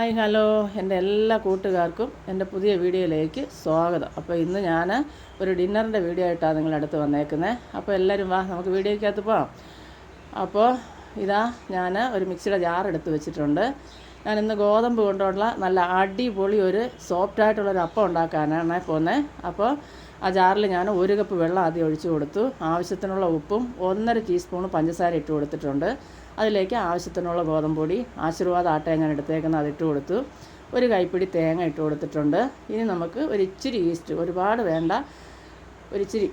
Hi hello എൻ്റെ എല്ലാ കൂട്ടുകാർക്കും എൻ്റെ പുതിയ വീഡിയോയിലേക്ക് സ്വാഗതം. അപ്പോൾ ഇന്ന് ഞാൻ ഒരു ഡിന്നറിൻ്റെ വീഡിയോ ആയിട്ടാണ് നിങ്ങളടുത്ത് വന്നേക്കുന്നത്. അപ്പോൾ എല്ലാവരും വാ, നമുക്ക് വീഡിയോയ്ക്കകത്ത് പോകാം. അപ്പോൾ ഇതാ ഞാൻ ഒരു മിക്സിയുടെ ജാർ എടുത്ത് വെച്ചിട്ടുണ്ട്. ഞാൻ ഇന്ന് ഗോതമ്പ് കൊണ്ടുള്ള നല്ല അടിപൊളി ഒരു സോഫ്റ്റായിട്ടുള്ളൊരു അപ്പം ഉണ്ടാക്കാനാണ് പോകുന്നത്. അപ്പോൾ ആ ജാറിൽ ഞാൻ 1 കപ്പ് വെള്ളം ആദ്യം ഒഴിച്ച് കൊടുത്തു. ആവശ്യത്തിനുള്ള ഉപ്പും 1.5 ടീസ്പൂൺ പഞ്ചസാര ഇട്ട് കൊടുത്തിട്ടുണ്ട്. അതിലേക്ക് ആവശ്യത്തിനുള്ള ഗോതമ്പ് പൊടി, ആശീർവാദ ആട്ട ഞാൻ എടുത്തേക്കുന്നത് അതിട്ട് കൊടുത്തു. 1 കൈപ്പിടി തേങ്ങ ഇട്ട് കൊടുത്തിട്ടുണ്ട്. ഇനി നമുക്ക് ഒരു ഇച്ചിരി ഈസ്റ്റ്, ഒരുപാട് വേണ്ട, ഒരിച്ചിരി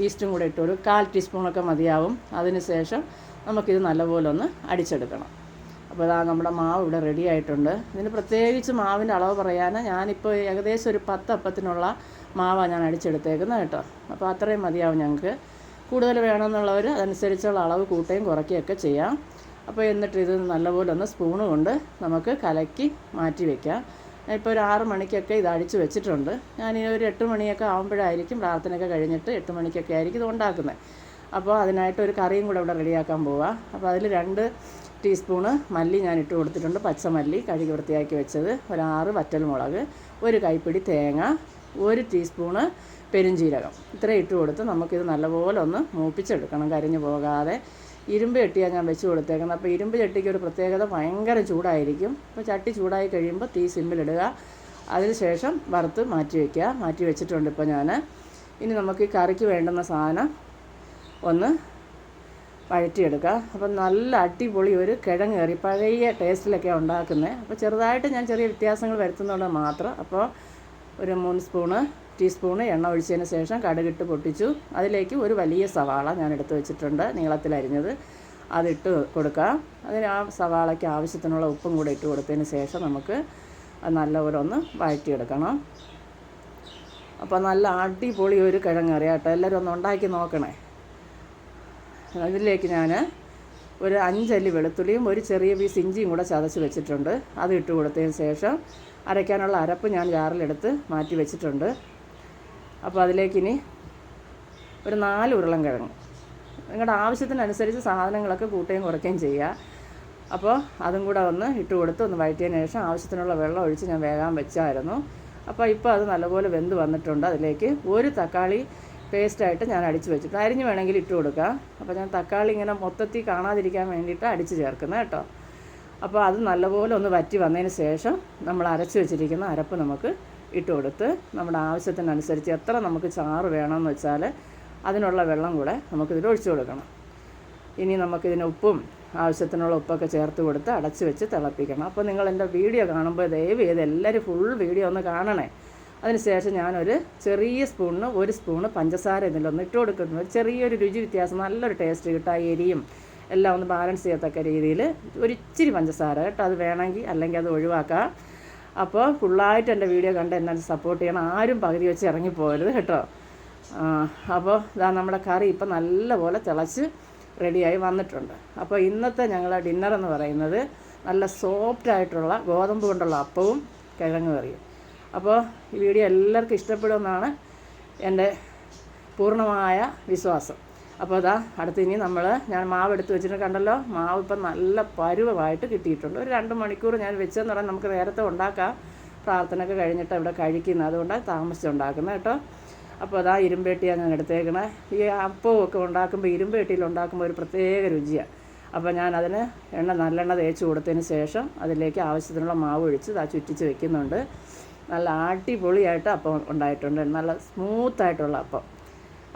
ഈസ്റ്റും കൂടെ ഇട്ട് ഒരു 1/4 ടീസ്പൂണൊക്കെ മതിയാവും. അതിന് ശേഷം നമുക്കിത് നല്ലപോലെ ഒന്ന് അടിച്ചെടുക്കണം. അപ്പോൾ ഇതാ നമ്മുടെ മാവ് ഇവിടെ റെഡി ആയിട്ടുണ്ട്. ഇതിന് പ്രത്യേകിച്ച് മാവിൻ്റെ അളവ് പറയാൻ ഞാനിപ്പോൾ ഏകദേശം ഒരു 10 അപ്പത്തിനുള്ള മാവാണ് ഞാൻ അടിച്ചെടുത്തേക്കുന്നത് കേട്ടോ. അപ്പോൾ അത്രയും മതിയാവും. ഞങ്ങൾക്ക് കൂടുതൽ വേണമെന്നുള്ളവർ അതനുസരിച്ചുള്ള അളവ് കൂട്ടുകയും കുറയ്ക്കുകയൊക്കെ ചെയ്യാം. അപ്പോൾ എന്നിട്ട് ഇത് നല്ലപോലെ ഒന്ന് സ്പൂണ് കൊണ്ട് നമുക്ക് കലക്കി മാറ്റി വയ്ക്കാം. ഇപ്പോൾ ഒരു 6 മണിക്കൊക്കെ ഇത് അടിച്ച് വെച്ചിട്ടുണ്ട്. ഞാൻ ഒരു 8 മണിയൊക്കെ ആകുമ്പോഴായിരിക്കും, പ്രാർത്ഥനയൊക്കെ കഴിഞ്ഞിട്ട് 8 മണിക്കൊക്കെ ആയിരിക്കും ഇത് ഉണ്ടാക്കുന്നത്. അപ്പോൾ അതിനായിട്ട് ഒരു കറിയും കൂടെ ഇവിടെ റെഡിയാക്കാൻ പോവാം. അപ്പോൾ അതിൽ 2 ടീസ്പൂണ് മല്ലി ഞാൻ ഇട്ട് കൊടുത്തിട്ടുണ്ട്. പച്ചമല്ലി കഴുകി വൃത്തിയാക്കി വെച്ചത്, ഒരു 6 വറ്റൽമുളക്, 1 കൈപ്പിടി തേങ്ങ, 1 ടീസ്പൂണ് പെരുംജീരകം, ഇത്രയും ഇട്ട് കൊടുത്ത് നമുക്കിത് നല്ലപോലെ ഒന്ന് മൂപ്പിച്ചെടുക്കണം, കരിഞ്ഞു പോകാതെ. ഇരുമ്പ് ചട്ടിയാണ് ഞാൻ വെച്ച് കൊടുത്തേക്കുന്നത്. അപ്പോൾ ഇരുമ്പ് ചട്ടിക്ക് ഒരു പ്രത്യേകത, ഭയങ്കര ചൂടായിരിക്കും. അപ്പോൾ ചട്ടി ചൂടായി കഴിയുമ്പോൾ തീ സിമ്മിലിടുക. അതിന് ശേഷം വറുത്ത് മാറ്റി വയ്ക്കുക. മാറ്റി വെച്ചിട്ടുണ്ട് ഇപ്പോൾ ഞാൻ. ഇനി നമുക്ക് ഈ കറിക്ക് വേണ്ടുന്ന സാധനം ഒന്ന് വഴറ്റിയെടുക്കുക. അപ്പം നല്ല അടിപൊളി ഒരു കിഴങ്ങ് കറി, പഴയ ടേസ്റ്റിലൊക്കെ ഉണ്ടാക്കുന്നത്. അപ്പോൾ ചെറുതായിട്ട് ഞാൻ ചെറിയ വ്യത്യാസങ്ങൾ വരുത്തുന്നുണ്ട് മാത്രം. അപ്പോൾ ഒരു 3 ടീസ്പൂണ് എണ്ണ ഒഴിച്ചതിന് ശേഷം കടുകിട്ട് പൊട്ടിച്ചു. അതിലേക്ക് ഒരു വലിയ സവാള ഞാൻ എടുത്ത് വെച്ചിട്ടുണ്ട്, നീളത്തിലരിഞ്ഞത്, അതിട്ട് കൊടുക്കുക. അതിന് ആ സവാളയ്ക്ക് ആവശ്യത്തിനുള്ള ഉപ്പും കൂടെ ഇട്ട് കൊടുത്തതിന് ശേഷം നമുക്ക് അത് നല്ലപോലെ ഒന്ന് വഴറ്റിയെടുക്കണം. അപ്പോൾ നല്ല അടിപൊളി ഒരു കിഴങ്ങ് കറി കേട്ടോ. എല്ലാവരും ഒന്ന് ഉണ്ടാക്കി നോക്കണേ. അതിലേക്ക് ഞാൻ ഒരു 5 അല്ലി വെളുത്തുള്ളിയും ഒരു ചെറിയ പീസ് ഇഞ്ചിയും കൂടെ ചതച്ച് വെച്ചിട്ടുണ്ട്. അത് ഇട്ട് കൊടുത്തതിന് ശേഷം അരയ്ക്കാനുള്ള അരപ്പ് ഞാൻ ജാറിലെടുത്ത് മാറ്റി വെച്ചിട്ടുണ്ട്. അപ്പോൾ അതിലേക്കിനി ഒരു 4 ഉരുളൻകിഴങ്ങ്, നിങ്ങളുടെ ആവശ്യത്തിനനുസരിച്ച് സാധനങ്ങളൊക്കെ കൂട്ടുകയും കുറയ്ക്കുകയും ചെയ്യുക. അപ്പോൾ അതും കൂടെ ഒന്ന് ഇട്ട് കൊടുത്ത് ഒന്ന് വഴറ്റിയതിന് ശേഷം ആവശ്യത്തിനുള്ള വെള്ളം ഒഴിച്ച് ഞാൻ വേഗം വെച്ചായിരുന്നു. അപ്പോൾ ഇപ്പോൾ അത് നല്ലപോലെ വെന്ത് വന്നിട്ടുണ്ട്. അതിലേക്ക് 1 തക്കാളി പേസ്റ്റായിട്ട് ഞാൻ അടിച്ച് വെച്ചിട്ട്, അരിഞ്ഞ് വേണമെങ്കിൽ ഇട്ട് കൊടുക്കുക. അപ്പോൾ ഞാൻ തക്കാളി ഇങ്ങനെ മൊത്തത്തിൽ കാണാതിരിക്കാൻ വേണ്ടിയിട്ട് അടിച്ച് ചേർക്കുന്നത് കേട്ടോ. അപ്പോൾ അത് നല്ലപോലെ ഒന്ന് വറ്റി വന്നതിന് ശേഷം നമ്മൾ അരച്ച് വെച്ചിരിക്കുന്ന അരപ്പ് നമുക്ക് ഇട്ട് കൊടുത്ത് നമ്മുടെ ആവശ്യത്തിനനുസരിച്ച് എത്ര നമുക്ക് ചാറ് വേണമെന്ന് വെച്ചാൽ അതിനുള്ള വെള്ളം കൂടെ നമുക്കിതിൽ ഒഴിച്ചു കൊടുക്കണം. ഇനി നമുക്കിതിന് ഉപ്പും ആവശ്യത്തിനുള്ള ഉപ്പൊക്കെ ചേർത്ത് കൊടുത്ത് അടച്ച് വെച്ച് തിളപ്പിക്കണം. അപ്പോൾ നിങ്ങൾ എൻ്റെ വീഡിയോ കാണുമ്പോൾ ദയവ് ചെയ്ത് എല്ലാവരും ഫുൾ വീഡിയോ ഒന്ന് കാണണേ. അതിനുശേഷം ഞാനൊരു ചെറിയ സ്പൂണിന് 1 സ്പൂണ് പഞ്ചസാര ഇതിലൊന്ന് ഇട്ട് കൊടുക്കുന്നു. ഒരു ചെറിയൊരു രുചി വ്യത്യാസം, നല്ലൊരു ടേസ്റ്റ് കിട്ടുക, എരിയും എല്ലാം ഒന്ന് ബാലൻസ് ചെയ്യത്തക്ക രീതിയിൽ ഒരിച്ചിരി പഞ്ചസാര കേട്ടോ. അത് വേണമെങ്കിൽ, അല്ലെങ്കിൽ അത് ഒഴിവാക്കാം. അപ്പോൾ ഫുള്ളായിട്ട് എൻ്റെ വീഡിയോ കണ്ട് എന്നെ സപ്പോർട്ട് ചെയ്യണം. ആരും പകുതി വെച്ച് ഇറങ്ങിപ്പോകരുത് കേട്ടോ. അപ്പോൾ ഇതാ നമ്മുടെ കറി ഇപ്പം നല്ലപോലെ തിളച്ച് റെഡിയായി വന്നിട്ടുണ്ട്. അപ്പോൾ ഇന്നത്തെ ഞങ്ങളുടെ ഡിന്നർ എന്ന് പറയുന്നത് നല്ല സോഫ്റ്റായിട്ടുള്ള ഗോതമ്പ് കൊണ്ടുള്ള അപ്പവും കിഴങ്ങ് കറിയും. അപ്പോൾ ഈ വീഡിയോ എല്ലാവർക്കും ഇഷ്ടപ്പെടുമെന്നാണ് എൻ്റെ പൂർണ്ണമായ വിശ്വാസം. അപ്പോൾ അതാ അടുത്ത് ഇനി ഞാൻ മാവ് എടുത്ത് വെച്ചിട്ട് കണ്ടല്ലോ, മാവ് ഇപ്പം നല്ല പരുവമായിട്ട് കിട്ടിയിട്ടുണ്ട്. ഒരു 2 മണിക്കൂർ ഞാൻ വെച്ചെന്ന് പറഞ്ഞാൽ നമുക്ക് നേരത്തെ ഉണ്ടാക്കാം. പ്രാർത്ഥനയൊക്കെ കഴിഞ്ഞിട്ട് ഇവിടെ കഴിക്കുന്നത്, അതുകൊണ്ടാണ് താമസിച്ചുണ്ടാക്കുന്നത് കേട്ടോ. അപ്പോൾ അതാ ഇരുമ്പേട്ടിയാണ് ഞാൻ എടുത്തേക്കണേ. ഈ അപ്പമൊക്കെ ഉണ്ടാക്കുമ്പോൾ ഇരുമ്പേട്ടിയിൽ ഉണ്ടാക്കുമ്പോൾ ഒരു പ്രത്യേക രുചിയാണ്. അപ്പോൾ ഞാൻ അതിന് നല്ലെണ്ണ തേച്ച് കൊടുത്തതിന് ശേഷം അതിലേക്ക് ആവശ്യത്തിനുള്ള മാവ് ഒഴിച്ച് ചുറ്റിച്ച് വെക്കുന്നുണ്ട്. നല്ല അടിപൊളിയായിട്ട് അപ്പം ഉണ്ടായിട്ടുണ്ട്, നല്ല സ്മൂത്തായിട്ടുള്ള അപ്പം.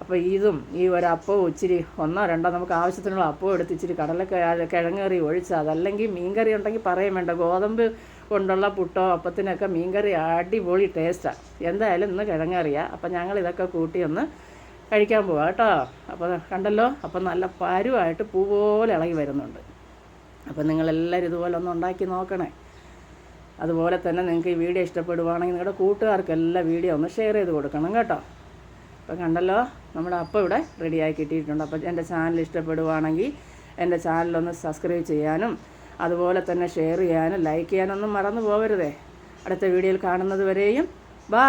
അപ്പോൾ ഇതും ഈ ഒരു അപ്പവും ഇച്ചിരി 1 2 നമുക്ക് ആവശ്യത്തിനുള്ള അപ്പവും എടുത്ത് ഇച്ചിരി കിഴങ്ങ് കറി ഒഴിച്ച്, അതല്ലെങ്കിൽ മീൻകറി ഉണ്ടെങ്കിൽ പറയും വേണ്ട, ഗോതമ്പ് കൊണ്ടുള്ള പുട്ടോ അപ്പത്തിനൊക്കെ മീൻകറി അടിപൊളി ടേസ്റ്റാണ്. എന്തായാലും ഇന്ന് കിഴങ്ങ് കറിയാണ്. അപ്പോൾ ഞങ്ങൾ ഇതൊക്കെ കൂട്ടി ഒന്ന് കഴിക്കാൻ പോവാം കേട്ടോ. അപ്പോൾ കണ്ടല്ലോ, അപ്പോൾ നല്ല പരുവായിട്ട് പൂ പോലെ ഇളകി വരുന്നുണ്ട്. അപ്പോൾ നിങ്ങളെല്ലാവരും ഇതുപോലെ ഒന്ന് ഉണ്ടാക്കി നോക്കണേ. അതുപോലെ തന്നെ നിങ്ങൾക്ക് ഈ വീഡിയോ ഇഷ്ടപ്പെടുവാണെങ്കിൽ നിങ്ങളുടെ കൂട്ടുകാർക്കെല്ലാം വീഡിയോ ഒന്ന് ഷെയർ ചെയ്ത് കൊടുക്കണം കേട്ടോ. അപ്പോൾ കണ്ടല്ലോ, നമ്മുടെ അപ്പം ഇവിടെ റെഡിയായി കിട്ടിയിട്ടുണ്ട്. അപ്പോൾ എൻ്റെ ചാനൽ ഇഷ്ടപ്പെടുവാണെങ്കിൽ എൻ്റെ ചാനലൊന്ന് സബ്സ്ക്രൈബ് ചെയ്യാനും അതുപോലെ തന്നെ ഷെയർ ചെയ്യാനും ലൈക്ക് ചെയ്യാനൊന്നും മറന്നു പോകരുതേ. അടുത്ത വീഡിയോയിൽ കാണുന്നത് വരെയും ബൈ.